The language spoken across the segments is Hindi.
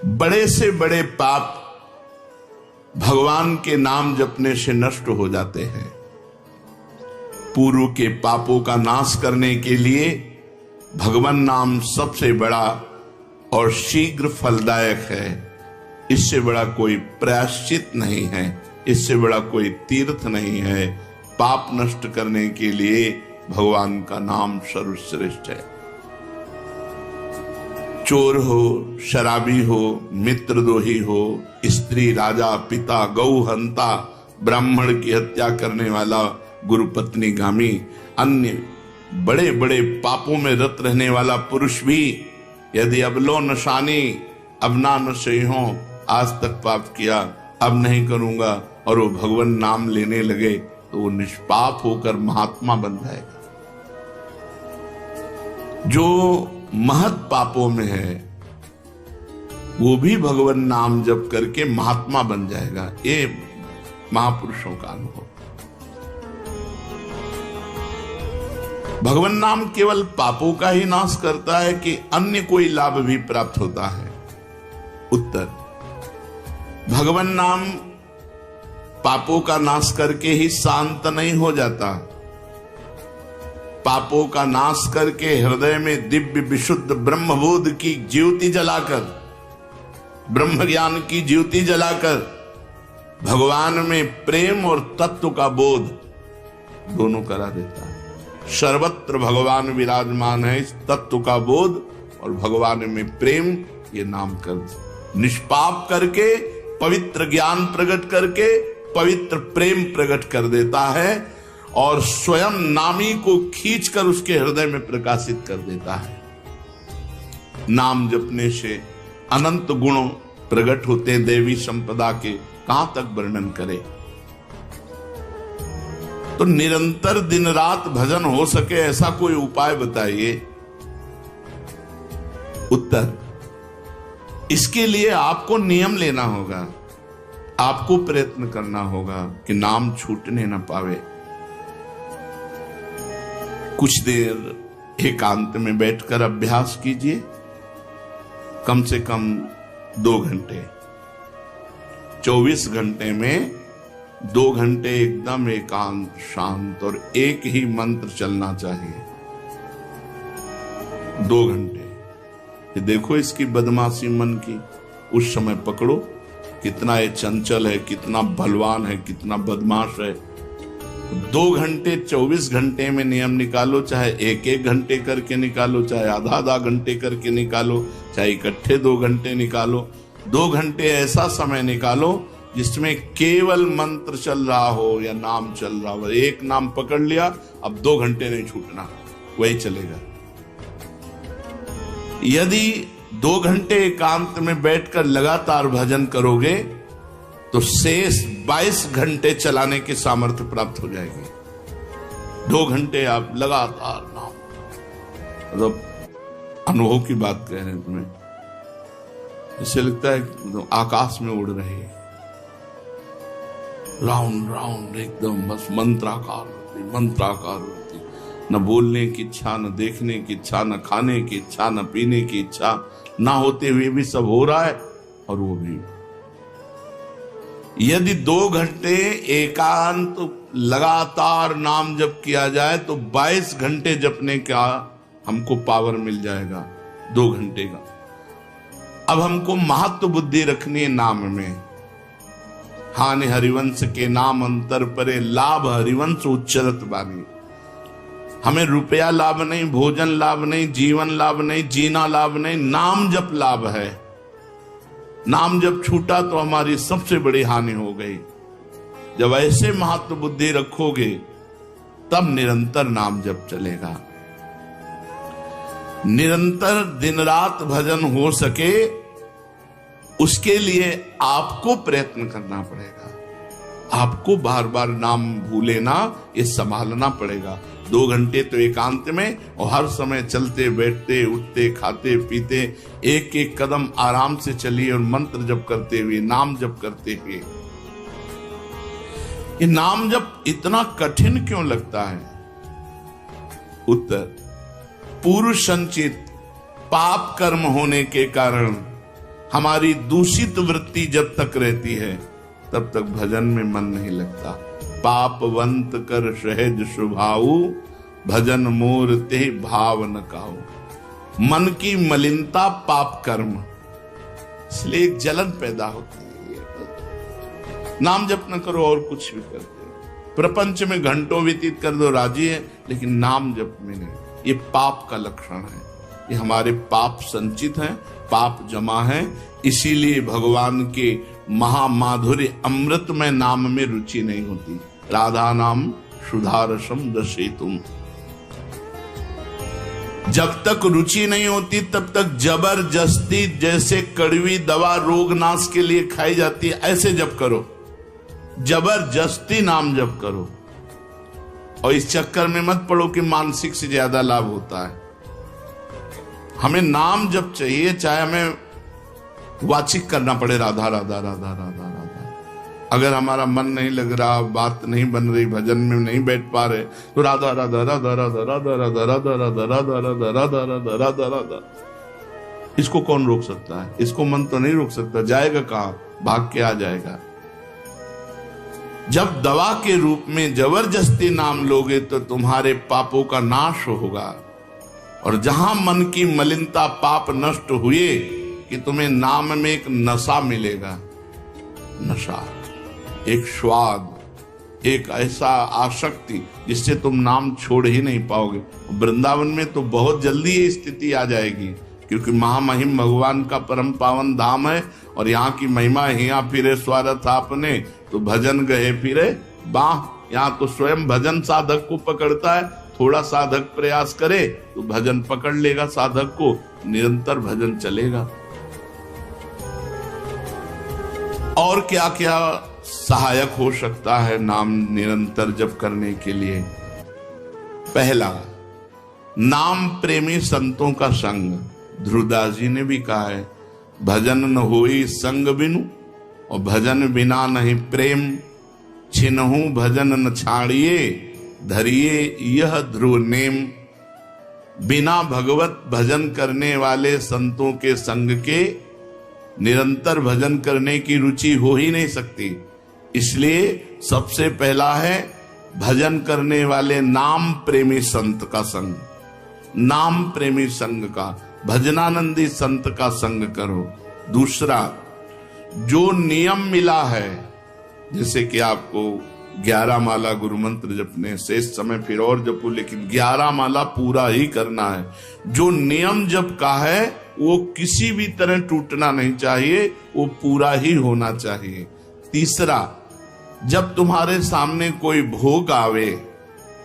बड़े से बड़े पाप भगवान के नाम जपने से नष्ट हो जाते हैं। पूर्व के पापों का नाश करने के लिए भगवान नाम सबसे बड़ा और शीघ्र फलदायक है। इससे बड़ा कोई प्रायश्चित नहीं है, इससे बड़ा कोई तीर्थ नहीं है। पाप नष्ट करने के लिए भगवान का नाम सर्वश्रेष्ठ है। चोर हो, शराबी हो, मित्रद्रोही हो, स्त्री, राजा, पिता, गौ हंता, ब्राह्मण की हत्या करने वाला, गुरुपत्नी गामी, अन्य बड़े बड़े पापों में रत रहने वाला पुरुष भी यदि अब लो नशानी, अब ना नशे हो, आज तक पाप किया, अब नहीं करूंगा, और वो भगवान नाम लेने लगे तो वो निष्पाप होकर महात्मा बन जाएगा। जो महत पापों में है वो भी भगवान नाम जप करके महात्मा बन जाएगा। ये महापुरुषों का अनुभव। भगवान नाम केवल पापों का ही नाश करता है कि अन्य कोई लाभ भी प्राप्त होता है? उत्तर, भगवान नाम पापों का नाश करके ही शांत नहीं हो जाता। पापों का नाश करके हृदय में दिव्य विशुद्ध ब्रह्मबोध की ज्योति जलाकर, ब्रह्म ज्ञान की ज्योति जलाकर भगवान में प्रेम और तत्व का बोध दोनों करा देता है। सर्वत्र भगवान विराजमान है। इस तत्व का बोध और भगवान में प्रेम, ये नाम कर निष्पाप करके पवित्र ज्ञान प्रकट करके पवित्र प्रेम प्रकट कर देता है और स्वयं नामी को खींचकर उसके हृदय में प्रकाशित कर देता है। नाम जपने से अनंत गुण प्रकट होते हैं देवी संपदा के, कहां तक वर्णन करें। तो निरंतर दिन रात भजन हो सके ऐसा कोई उपाय बताइए। उत्तर, इसके लिए आपको नियम लेना होगा, आपको प्रयत्न करना होगा कि नाम छूटने न पावे। कुछ देर एकांत में बैठकर अभ्यास कीजिए, कम से कम 2 घंटे। 24 घंटे में 2 घंटे एकदम एकांत शांत और एक ही मंत्र चलना चाहिए। 2 घंटे। ये देखो इसकी बदमाशी मन की, उस समय पकड़ो कितना ये चंचल है, कितना बलवान है, कितना बदमाश है। 2 घंटे 24 घंटे में नियम निकालो, चाहे 1-1 घंटे करके निकालो, चाहे आधा घंटे करके निकालो, चाहे इकट्ठे 2 घंटे निकालो। 2 घंटे ऐसा समय निकालो जिसमें केवल मंत्र चल रहा हो या नाम चल रहा हो। एक नाम पकड़ लिया, अब 2 घंटे नहीं छूटना, वही चलेगा। यदि 2 घंटे एकांत में बैठकर लगातार भजन करोगे तो शेष 22 घंटे चलाने की सामर्थ्य प्राप्त हो जाएगी। 2 घंटे आप लगातार नाम, मतलब अनुभव की बात कह रहे हैं तुम्हें, इससे लगता है तो आकाश में उड़ रहे हैं, राउंड राउंड एकदम, बस मंत्राकार होती, न बोलने की इच्छा, न देखने की इच्छा, न खाने की इच्छा, न पीने की इच्छा, ना होते हुए भी सब हो रहा है। और वो भी यदि 2 घंटे एकांत लगातार नाम जप किया जाए तो 22 घंटे जपने का हमको पावर मिल जाएगा 2 घंटे का। अब हमको महत्व बुद्धि रखनी है नाम में। हानि हरिवंश के नाम अंतर परे, लाभ हरिवंश उच्चरत बानी। हमें रुपया लाभ नहीं, भोजन लाभ नहीं, जीवन लाभ नहीं, जीना लाभ नहीं, नाम जप लाभ है। नाम जब छूटा तो हमारी सबसे बड़ी हानि हो गई। जब ऐसे महत्व बुद्धि रखोगे तब निरंतर नाम जप चलेगा। निरंतर दिन रात भजन हो सके उसके लिए आपको प्रयत्न करना पड़ेगा। आपको बार बार नाम भूले ना, ये संभालना पड़ेगा। 2 घंटे तो एकांत में, और हर समय चलते बैठते उठते खाते पीते एक एक कदम आराम से चलिए और मंत्र जप करते हुए, नाम जप करते हुए। ये नाम जप इतना कठिन क्यों लगता है? उत्तर, पूर्व संचित पाप कर्म होने के कारण हमारी दूषित वृत्ति जब तक रहती है तब तक भजन में मन नहीं लगता। पापवंत कर सहज स्वभाऊ, भजन मोर ते भाव न काऊ। मन की मलिनता पाप कर्म, इसलिए एक जलन पैदा होती है। नाम जप न करो और कुछ भी करते हो, प्रपंच में घंटों व्यतीत कर दो, राजी है, लेकिन नाम जप में नहीं। ये पाप का लक्षण है। ये हमारे पाप संचित हैं, पाप जमा है। इसीलिए भगवान के महामाधुर्य अमृतमय नाम में रुचि नहीं होती। राधा नाम सुधारसम दशेतुम। जब तक रुचि नहीं होती तब तक जबरदस्ती, जैसे कड़वी दवा रोग नाश के लिए खाई जाती है, ऐसे जप करो, जबरदस्ती नाम जप करो। और इस चक्कर में मत पड़ो कि मानसिक से ज्यादा लाभ होता है। हमें नाम जप चाहिए, चाहे हमें वाचिक करना पड़े, राधा राधा राधा राधा राधा। अगर हमारा मन नहीं लग रहा, बात नहीं बन रही, भजन में नहीं बैठ पा रहे, तो राधा राधा राधा राधा राधा राधा राधा राधा राधा राधा राधा राधा राधा राधा। इसको कौन रोक सकता है? इसको मन तो नहीं रोक सकता। जाएगा कहां? भाग के आ जाएगा। जब दवा के रूप में जबरदस्ती नाम लोगे तो तुम्हारे पापों का नाश होगा। और जहां मन की मलिनता, पाप नष्ट हुए कि तुम्हें नाम में एक नशा मिलेगा। नशा, एक स्वाद, एक ऐसा आसक्ति जिससे तुम नाम छोड़ ही नहीं पाओगे। वृंदावन में तो बहुत जल्दी ये स्थिति आ जाएगी, क्योंकि महामहिम भगवान का परम पावन धाम है। और यहाँ की महिमा, हिया फिरे स्वार्थ आपने, तो भजन गए फिरे बाह। यहाँ तो स्वयं भजन साधक को पकड़ता है। थोड़ा साधक प्रयास करे तो भजन पकड़ लेगा साधक को, निरंतर भजन चलेगा। और क्या क्या सहायक हो सकता है नाम निरंतर जप करने के लिए? पहला, नाम प्रेमी संतों का संग। ध्रुवदास जी ने भी कहा है, भजन न होई संग बिनु, और भजन बिना नहीं प्रेम। छिनहु भजन न छाड़िए, धरिए यह ध्रुव नेम। बिना भगवत भजन करने वाले संतों के संग के निरंतर भजन करने की रुचि हो ही नहीं सकती। इसलिए सबसे पहला है भजन करने वाले नाम प्रेमी संत का संग। नाम प्रेमी संग का, भजनानंदी संत का संग करो। दूसरा, जो नियम मिला है, जैसे कि आपको 11 माला गुरु मंत्र जपने, शेष समय फिर और जपो, लेकिन 11 माला पूरा ही करना है। जो नियम जप का है वो किसी भी तरह टूटना नहीं चाहिए, वो पूरा ही होना चाहिए। तीसरा, जब तुम्हारे सामने कोई भोग आवे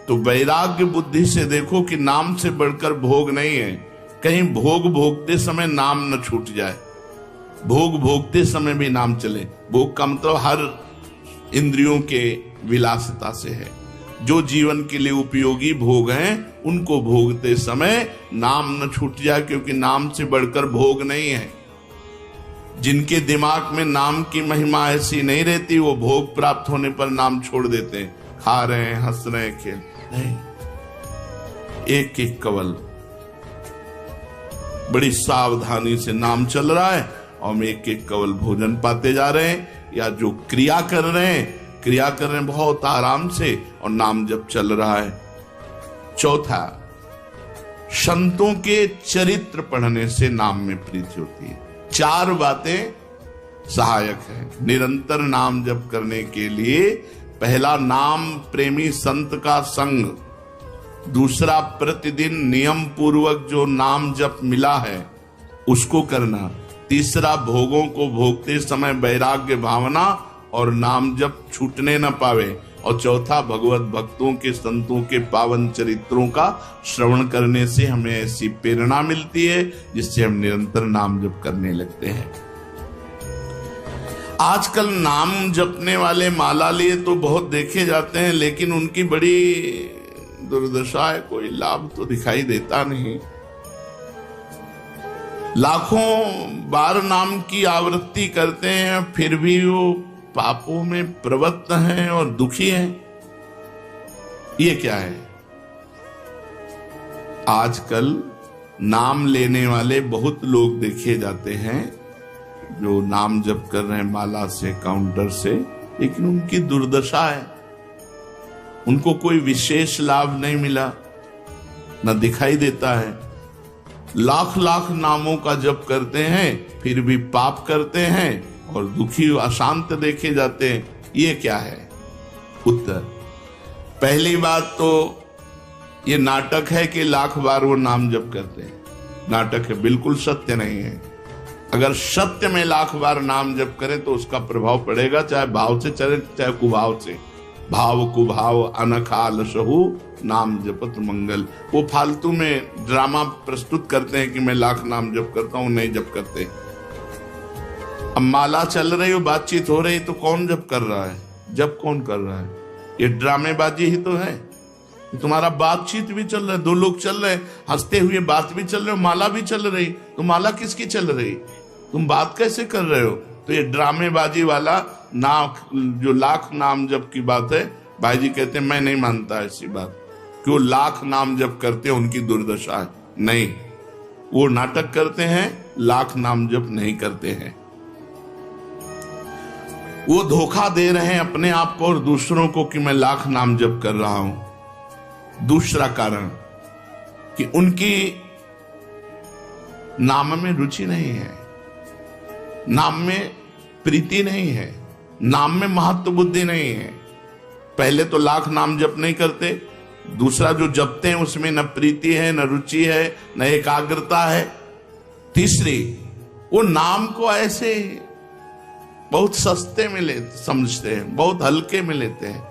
तो वैराग्य बुद्धि से देखो कि नाम से बढ़कर भोग नहीं है। कहीं भोग भोगते समय नाम न छूट जाए। भोग भोगते समय भी नाम चले। भोग का मतलब हर इंद्रियों के विलासिता से है। जो जीवन के लिए उपयोगी भोग हैं, उनको भोगते समय नाम न छूट जाए, क्योंकि नाम से बढ़कर भोग नहीं है। जिनके दिमाग में नाम की महिमा ऐसी नहीं रहती, वो भोग प्राप्त होने पर नाम छोड़ देते हैं। खा रहे हैं, हंस रहे हैं, खेल नहीं। एक एक कवल बड़ी सावधानी से नाम चल रहा है, और हम एक एक कवल भोजन पाते जा रहे हैं, या जो क्रिया कर रहे हैं बहुत आराम से, और नाम जब चल रहा है। चौथा, संतों के चरित्र पढ़ने से नाम में प्रीति होती है। 4 बातें सहायक है निरंतर नाम जप करने के लिए। पहला, नाम प्रेमी संत का संग। दूसरा, प्रतिदिन नियम पूर्वक जो नाम जप मिला है उसको करना। तीसरा, भोगों को भोगते समय वैराग्य भावना और नाम जप छूटने न पावे। और चौथा, भगवत भक्तों के, संतों के पावन चरित्रों का श्रवण करने से हमें ऐसी प्रेरणा मिलती है जिससे हम निरंतर नाम जप करने लगते हैं। आजकल नाम जपने वाले माला लिए तो बहुत देखे जाते हैं, लेकिन उनकी बड़ी दुर्दशा है, कोई लाभ तो दिखाई देता नहीं। लाखों बार नाम की आवृत्ति करते हैं, फिर भी वो पापों में प्रवृत्त हैं और दुखी हैं। ये क्या है? आजकल नाम लेने वाले बहुत लोग देखे जाते हैं, जो नाम जप कर रहे हैं माला से, काउंटर से, लेकिन उनकी दुर्दशा है, उनको कोई विशेष लाभ नहीं मिला, न दिखाई देता है। लाख लाख नामों का जप करते हैं फिर भी पाप करते हैं और दुखी अशांत देखे जाते हैं। ये क्या है? उत्तर, पहली बात तो ये नाटक है कि लाख बार वो नाम जप करते हैं। नाटक है, बिल्कुल सत्य नहीं है। अगर सत्य में लाख बार नाम जप करें तो उसका प्रभाव पड़ेगा, चाहे भाव से चले चाहे कुभाव से। भाव कुभाव अनखाल सहु नाम जपत मंगल। वो फालतू में ड्रामा प्रस्तुत करते हैं कि मैं लाख नाम जप करता हूं, नहीं जप करते। अब माला चल रही हो, बातचीत हो रही, तो कौन जप कर रहा है? जप कौन कर रहा है? ये ड्रामेबाजी ही तो है। तुम्हारा बातचीत भी चल रहा है, दो लोग चल रहे हैं, हंसते हुए बात भी चल रहे हो, माला भी चल रही, तो माला किसकी चल रही? तुम बात कैसे कर रहे हो? तो ये ड्रामेबाजी वाला जो लाख नाम जप की बात है, भाई जी कहते हैं मैं नहीं मानता ऐसी बात, कि वो लाख नाम जप करते हैं उनकी दुर्दशा है। नहीं, वो नाटक करते हैं, लाख नाम जप नहीं करते हैं। वो धोखा दे रहे हैं अपने आप को और दूसरों को कि मैं लाख नाम जप कर रहा हूं। दूसरा कारण कि उनकी नाम में रुचि नहीं है, नाम में प्रीति नहीं है, नाम में महत्व बुद्धि नहीं है। पहले तो लाख नाम जप नहीं करते, दूसरा जो जपते हैं उसमें न प्रीति है, न रुचि है, न एकाग्रता है। तीसरी, वो नाम को ऐसे बहुत सस्ते में समझते हैं, बहुत हल्के में लेते हैं,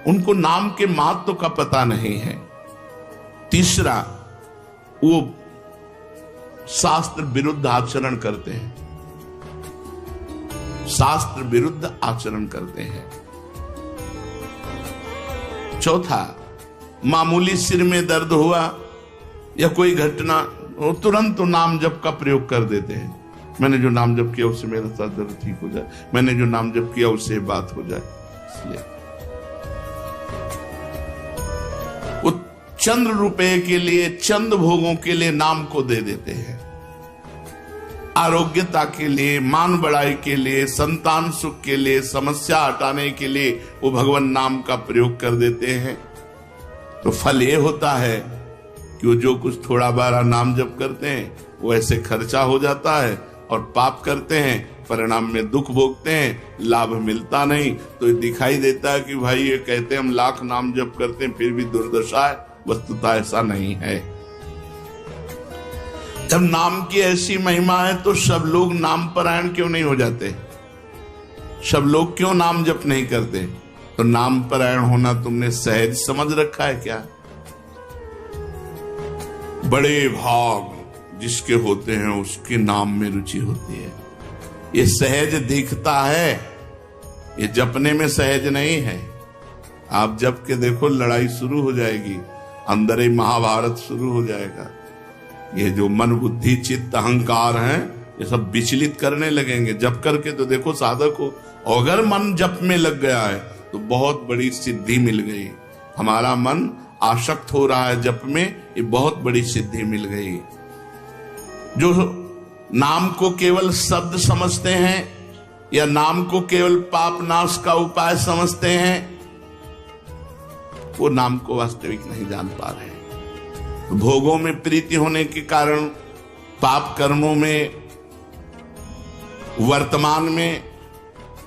उनको नाम के महत्व का पता नहीं है। तीसरा, वो शास्त्र विरुद्ध आचरण करते हैं, शास्त्र विरुद्ध आचरण करते हैं। चौथा, मामूली सिर में दर्द हुआ या कोई घटना, वो तुरंत नाम जप का प्रयोग कर देते हैं। मैंने जो नाम जप किया उससे मेरा सर दर्द ठीक हो जाए, मैंने जो नाम जप किया उससे बात हो जाए। इसलिए वो चंद रुपए के लिए, चंद भोगों के लिए नाम को दे देते हैं। आरोग्यता के लिए, मान बढ़ाई के लिए, संतान सुख के लिए, समस्या हटाने के लिए वो भगवान नाम का प्रयोग कर देते हैं। तो फल ये होता है कि वो जो कुछ थोड़ा बारा नाम जप करते हैं वो ऐसे खर्चा हो जाता है, और पाप करते हैं, परिणाम में दुख भोगते हैं, लाभ मिलता नहीं। तो ये दिखाई देता है कि भाई ये कहते हैं हम लाख नाम जप करते हैं फिर भी दुर्दशा है। वस्तुतः ऐसा नहीं है। जब नाम की ऐसी महिमा है तो सब लोग नाम परायण क्यों नहीं हो जाते? सब लोग क्यों नाम जप नहीं करते? तो नाम परायण होना तुमने सहज समझ रखा है क्या? बड़े भाग जिसके होते हैं उसके नाम में रुचि होती है। ये सहज दिखता है, ये जपने में सहज नहीं है। आप जप के देखो, लड़ाई शुरू हो जाएगी, अंदर ही महाभारत शुरू हो जाएगा। ये जो मन बुद्धि चित्त अहंकार हैं, ये सब विचलित करने लगेंगे। जप करके तो देखो साधक हो, अगर मन जप में लग गया है तो बहुत बड़ी सिद्धि मिल गई। हमारा मन आसक्त हो रहा है जप में, ये बहुत बड़ी सिद्धि मिल गई। जो नाम को केवल शब्द समझते हैं या नाम को केवल पाप नाश का उपाय समझते हैं, वो नाम को वास्तविक नहीं जान पा रहे। भोगों में प्रीति होने के कारण, पाप कर्मों में, वर्तमान में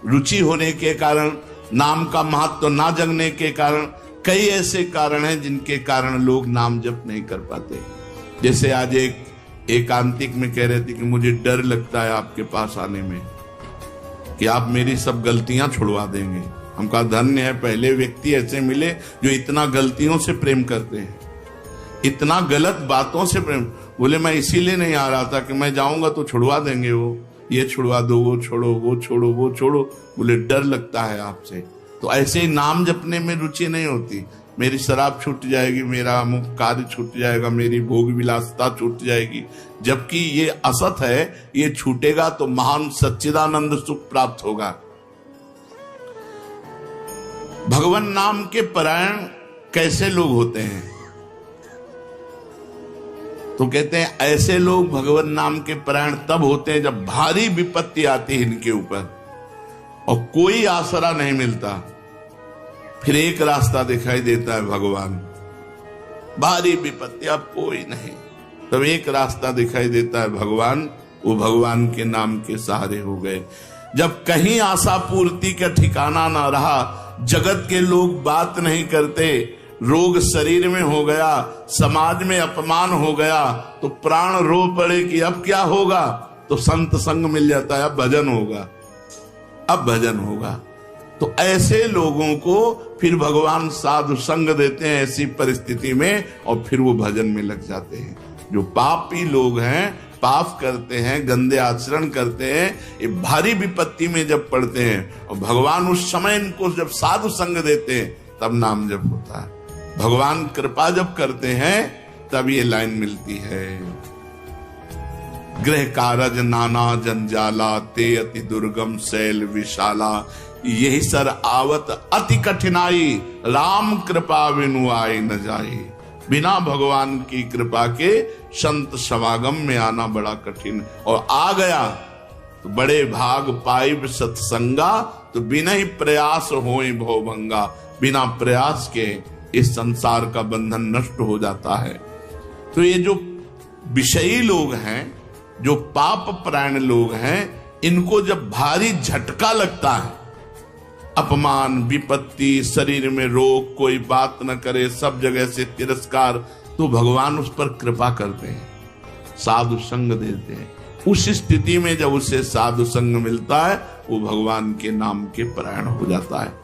रुचि होने के कारण, नाम का महत्व ना जगने के कारण, कई ऐसे कारण हैं जिनके कारण लोग नाम जप नहीं कर पाते। जैसे आज एक एकांतिक में कह रहे थे कि मुझे डर लगता है आपके पास आने में कि आप मेरी सब गलतियां छुड़वा देंगे। हम कहा धन्य है, पहले व्यक्ति ऐसे मिले जो इतना गलतियों से प्रेम करते हैं, इतना गलत बातों से प्रेम। बोले मैं इसीलिए नहीं आ रहा था कि मैं जाऊंगा तो छुड़वा देंगे, वो ये छुड़वा दो, वो छोड़ो, वो छोड़ो, वो छोड़ो। बोले डर लगता है आपसे। तो ऐसे ही नाम जपने में रुचि नहीं होती। मेरी शराब छूट जाएगी, मेरा अमुक कार्य छूट जाएगा, मेरी भोग विलासता छूट जाएगी। जबकि ये असत है, ये छूटेगा तो महान सच्चिदानंद सुख प्राप्त होगा। भगवान नाम के परायण कैसे लोग होते हैं? तो कहते हैं ऐसे लोग भगवान नाम के परायण तब होते हैं जब भारी विपत्ति आती है इनके ऊपर और कोई आसरा नहीं मिलता। फिर एक रास्ता दिखाई देता है भगवान। भारी विपत्ति अब कोई नहीं, तब एक रास्ता दिखाई देता है भगवान। वो भगवान के नाम के सहारे हो गए। जब कहीं आशा पूर्ति का ठिकाना ना रहा, जगत के लोग बात नहीं करते, रोग शरीर में हो गया, समाज में अपमान हो गया, तो प्राण रो पड़े कि अब क्या होगा, तो संत संग मिल जाता है, अब भजन होगा, अब भजन होगा। तो ऐसे लोगों को फिर भगवान साधु संग देते हैं ऐसी परिस्थिति में, और फिर वो भजन में लग जाते हैं। जो पापी लोग हैं, पाप करते हैं, गंदे आचरण करते हैं, ये भारी विपत्ति में जब पड़ते हैं और भगवान उस समय इनको जब साधु संग देते हैं तब नाम जप होता है। भगवान कृपा जब करते हैं तब ये लाइन मिलती है। गृह कारज नाना जंजाला, ते अति दुर्गम शैल विशाला, यही सर आवत अति कठिनाई, राम कृपा बिनु आए न जाए। बिना भगवान की कृपा के संत समागम में आना बड़ा कठिन, और आ गया तो बड़े भाग पाइब सत्संगा, तो बिना ही प्रयास होए भवभंगा। बिना प्रयास के इस संसार का बंधन नष्ट हो जाता है। तो ये जो विषयी लोग हैं, जो पाप परायण लोग हैं, इनको जब भारी झटका लगता है, अपमान, विपत्ति, शरीर में रोग, कोई बात न करे, सब जगह से तिरस्कार, तो भगवान उस पर कृपा करते हैं, साधु संग देते हैं। उस स्थिति में जब उसे साधु संग मिलता है, वो भगवान के नाम के परायण हो जाता है।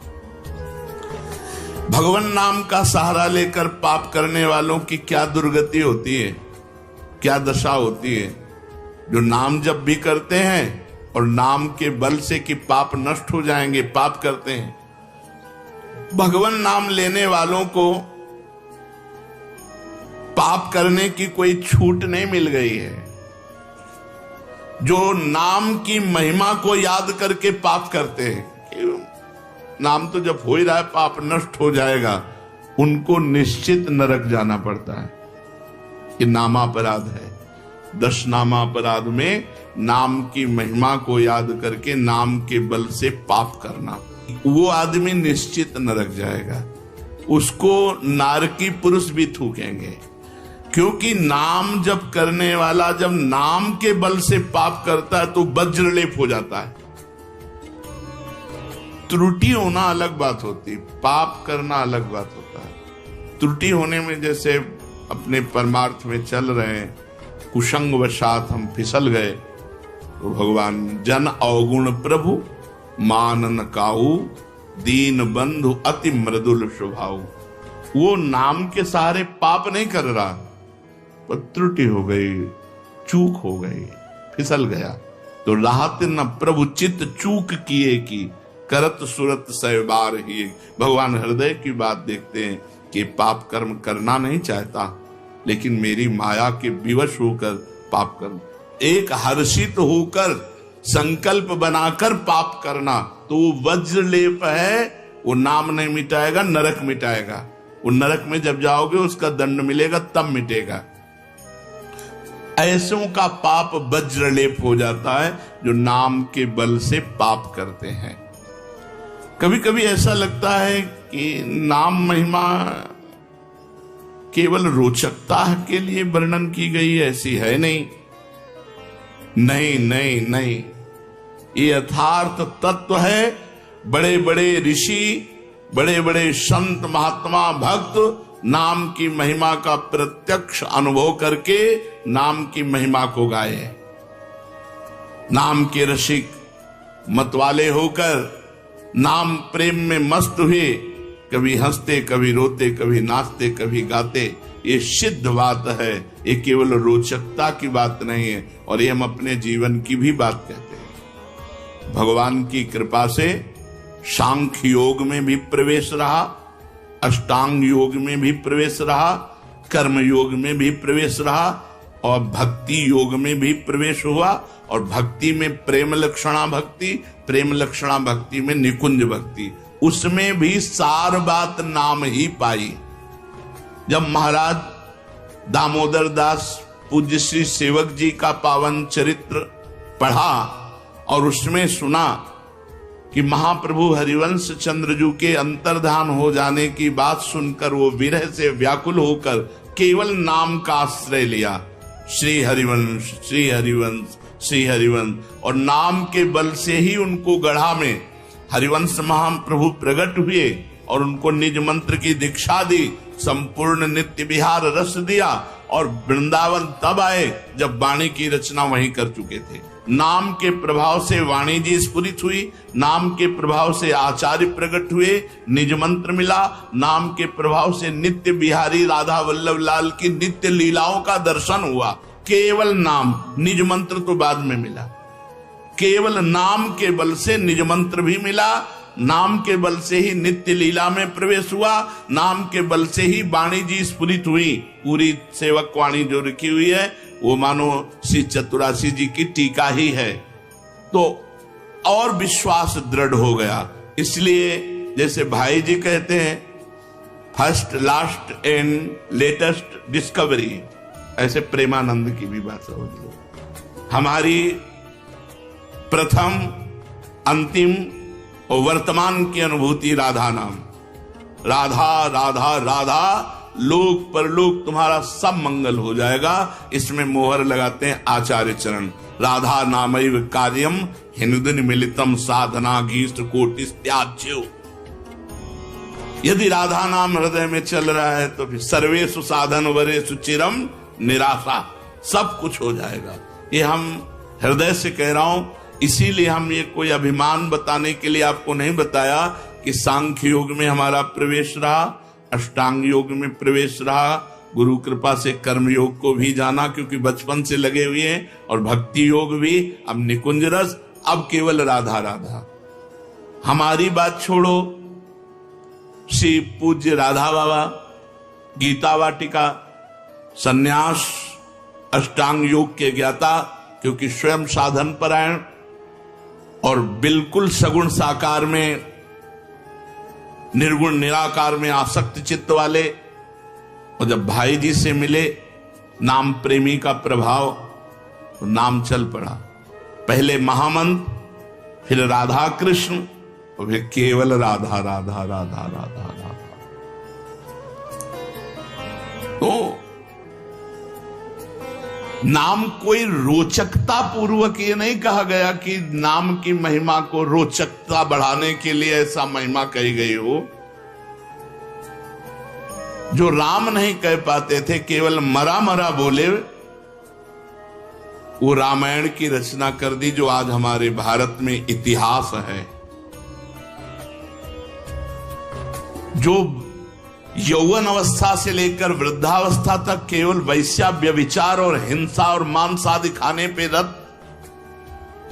भगवान नाम का सहारा लेकर पाप करने वालों की क्या दुर्गति होती है, क्या दशा होती है। जो नाम जब भी करते हैं और नाम के बल से कि पाप नष्ट हो जाएंगे, पाप करते हैं। भगवान नाम लेने वालों को पाप करने की कोई छूट नहीं मिल गई है। जो नाम की महिमा को याद करके पाप करते हैं, नाम तो जब हो ही रहा है, पाप नष्ट हो जाएगा, उनको निश्चित नरक जाना पड़ता है। ये नामापराध है। 10 नामापराध में नाम की महिमा को याद करके नाम के बल से पाप करना, वो आदमी निश्चित नरक जाएगा। उसको नारकी पुरुष भी थूकेंगे, क्योंकि नाम जब करने वाला जब नाम के बल से पाप करता है तो वज्रलेप हो जाता है। त्रुटि होना अलग बात होती, पाप करना अलग बात होता है। त्रुटि होने में जैसे अपने परमार्थ में चल रहे हैं, कुसंग वशात हम फिसल गए, तो भगवान जन अवगुण प्रभु मान न काऊ, दीन बंधु अति मृदुल स्वभाव। वो नाम के सहारे पाप नहीं कर रहा, पर त्रुटि हो गई, चूक हो गई, फिसल गया। तो राहत न प्रभु चित्त चूक किए की, करत सुरत सहबार ही। भगवान हृदय की बात देखते हैं कि पाप कर्म करना नहीं चाहता, लेकिन मेरी माया के विवश होकर पाप करना, एक हर्षित होकर संकल्प बनाकर पाप करना, तो वो वज्रलेप है। वो नाम नहीं मिटाएगा, नरक मिटाएगा। वो नरक में जब जाओगे उसका दंड मिलेगा, तब मिटेगा। ऐसों का पाप वज्रलेप हो जाता है जो नाम के बल से पाप करते हैं। कभी कभी ऐसा लगता है कि नाम महिमा केवल रोचकता के लिए वर्णन की गई है, ऐसी है नहीं। नहीं नहीं नहीं, ये यथार्थ तत्व है। बड़े बड़े ऋषि, बड़े बड़े संत, महात्मा, भक्त नाम की महिमा का प्रत्यक्ष अनुभव करके नाम की महिमा को गाए। नाम के रसिक मतवाले होकर नाम प्रेम में मस्त हुए, कभी हंसते, कभी रोते, कभी नाचते, कभी गाते। ये सिद्ध बात है, ये केवल रोचकता की बात नहीं है, और ये हम अपने जीवन की भी बात कहते हैं। भगवान की कृपा से सांख्य योग में भी प्रवेश रहा, अष्टांग योग में भी प्रवेश रहा, कर्म योग में भी प्रवेश रहा, और भक्ति योग में भी प्रवेश हुआ। और भक्ति में प्रेम लक्षणा भक्ति, प्रेम लक्षणा भक्ति में निकुंज भक्ति, उसमें भी सार बात नाम ही पाई। जब महाराज दामोदर दास पूज्य श्री सेवक जी का पावन चरित्र पढ़ा और उसमें सुना कि महाप्रभु हरिवंश चंद्रजू के अंतर्धान हो जाने की बात सुनकर वो विरह से व्याकुल होकर केवल नाम का आश्रय लिया, श्री हरिवंश श्री हरिवंश श्री हरिवंश, और नाम के बल से ही उनको गढ़ा में हरिवंश महाप्रभु प्रकट हुए और उनको निज मंत्र की दीक्षा दी, संपूर्ण नित्य विहार रस दिया और वृंदावन तब आए जब वाणी की रचना वहीं कर चुके थे। नाम के प्रभाव से वाणी जी स्फुरित हुई, नाम के प्रभाव से आचार्य प्रकट हुए, निज मंत्र मिला, नाम के प्रभाव से नित्य बिहारी राधा वल्लभ लाल की नित्य लीलाओं का दर्शन हुआ। केवल नाम, निज मंत्र तो बाद में मिला, केवल नाम के बल से निज मंत्र भी मिला, नाम के बल से ही नित्य लीला में प्रवेश हुआ, नाम के बल से ही वाणी जी स्फुरित हुई। पूरी सेवक वाणी जो लिखी हुई है वो मानो श्री चतुरासी जी की टीका ही है, तो और विश्वास दृढ़ हो गया। इसलिए जैसे भाई जी कहते हैं first last and latest discovery, ऐसे प्रेमानंद की भी बात होगी। हमारी प्रथम अंतिम और वर्तमान की अनुभूति राधा नाम, राधा राधा राधा, लोक परलोक तुम्हारा सब मंगल हो जाएगा। इसमें मोहर लगाते हैं आचार्य चरण, राधा नामैव कार्यम हिंदुन मिलितम साधना गीष्ट कोटिस त्याज्यो। यदि राधा नाम हृदय में चल रहा है तो फिर सर्वेषु साधन वरेषु चिरम निराशा, सब कुछ हो जाएगा। ये हम हृदय से कह रहा हूं, इसीलिए हम ये कोई अभिमान बताने के लिए आपको नहीं बताया कि सांख्य योग में हमारा प्रवेश रहा, अष्टांग योग में प्रवेश रहा, गुरु कृपा से कर्म योग को भी जाना क्योंकि बचपन से लगे हुए हैं, और भक्ति योग भी, अब निकुंज रस, अब केवल राधा राधा। हमारी बात छोड़ो, श्री पूज्य राधा बाबा गीता वाटिका सन्यास अष्टांग योग के ज्ञाता, क्योंकि स्वयं साधन परायण और बिल्कुल सगुण साकार में निर्गुण निराकार में आसक्त चित्त वाले, और जब भाई जी से मिले नाम प्रेमी का प्रभाव, तो नाम चल पड़ा। पहले महामंत्र, फिर राधा कृष्ण, और फिर केवल राधा राधा राधा राधा राधा। तो नाम कोई रोचकता पूर्वक ये नहीं कहा गया कि नाम की महिमा को रोचकता बढ़ाने के लिए ऐसा महिमा कही गई हो। जो राम नहीं कह पाते थे, केवल मरा मरा बोले, वो रामायण की रचना कर दी, जो आज हमारे भारत में इतिहास है। जो यौवन अवस्था से लेकर वृद्धावस्था तक केवल वैश्या व्यभिचार और हिंसा और मांस आदि खाने पे रत,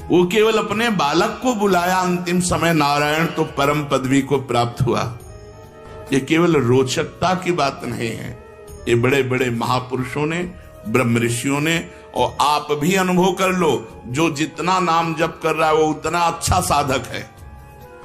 वो केवल अपने बालक को बुलाया अंतिम समय, नारायण तो परम पदवी को प्राप्त हुआ। ये केवल रोचकता की बात नहीं है, ये बड़े बड़े महापुरुषों ने, ब्रह्म ऋषियों ने, और आप भी अनुभव कर लो, जो जितना नाम जप कर रहा है वो उतना अच्छा साधक है,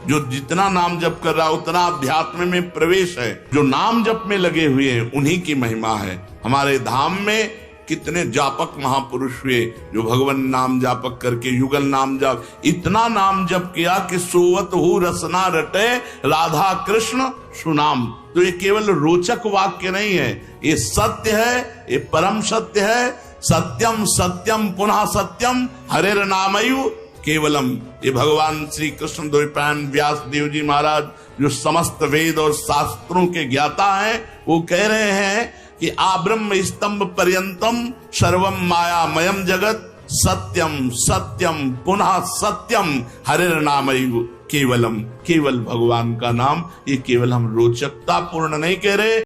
जो जितना नाम जप कर रहा है उतना अध्यात्म में प्रवेश है। जो नाम जप में लगे हुए हैं उन्हीं की महिमा है। हमारे धाम में कितने जापक महापुरुष हुए जो भगवान नाम जापक करके युगल नाम जाप, इतना नाम जप किया कि सोवत हु रसना रटे राधा कृष्ण सुनाम। तो ये केवल रोचक वाक्य नहीं है, ये सत्य है, ये परम सत्य है। सत्यम सत्यम पुनः सत्यम हरेर नामयु केवलम। ये भगवान श्री कृष्ण द्वैपायन व्यास देव जी महाराज, जो समस्त वेद और शास्त्रों के ज्ञाता हैं, वो कह रहे हैं कि आब्रह्म स्तंभ पर्यंतम सर्वम मायामयम जगत सत्यम सत्यम पुनः सत्यम हरेर नामयु केवलम। केवल भगवान का नाम, ये केवल हम रोचकता पूर्ण नहीं कह रहे।